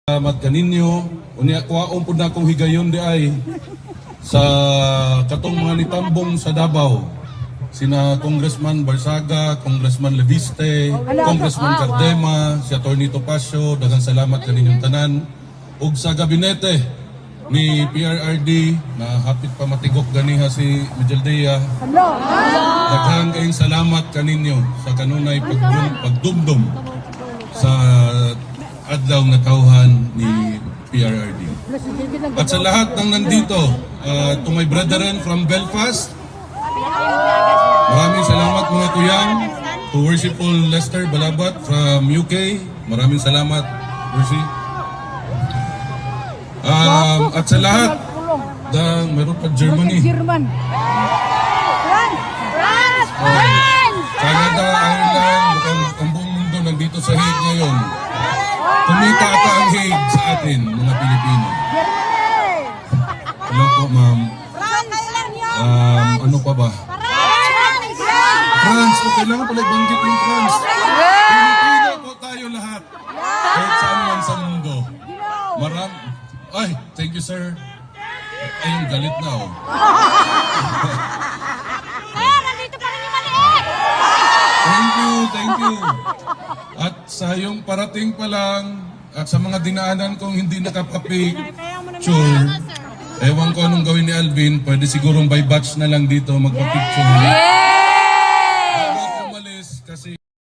Salamat kaninyo. Unya kuwaon pud na akong higayon di ay sa katong mga nitambong sa Davao. Sina Congressman Barsaga, Congressman Leviste, Congressman Cardema, si Atty. Topacio, daghang salamat kaninyong tanan. Ug sa gabinete ni PRRD na hapit pa matigok ganiha si Mijaldea. Daghang kayong salamat kaninyo sa kanunay pagdumdum sa adlaw nga tawhan ni PRRD. At sa lahat ng nandito, to my brethren from Belfast, maraming salamat mga kuyang. To Worshipful Lester Balabat from UK, maraming salamat, Mercy. At sa lahat, meron pa Germany. Canada, Ireland, ang buong mundo nandito sa Hague ngayon. Kumita ata ang Hague sa atin, mga Pilipino. Hello po, ma'am. Ano pa ba? France, okay lang pala banggit yung France. Pilipino po tayo lahat. Kahit saan man sa mundo. Ay, thank you, sir. Ay, yung galit na, oh. Thank you. At sa yung parating pa lang, at sa mga dinaanan kong hindi nakapapicture, ewan ko anong gawin ni Alvin, pwede sigurong by batch na lang dito magpapicture.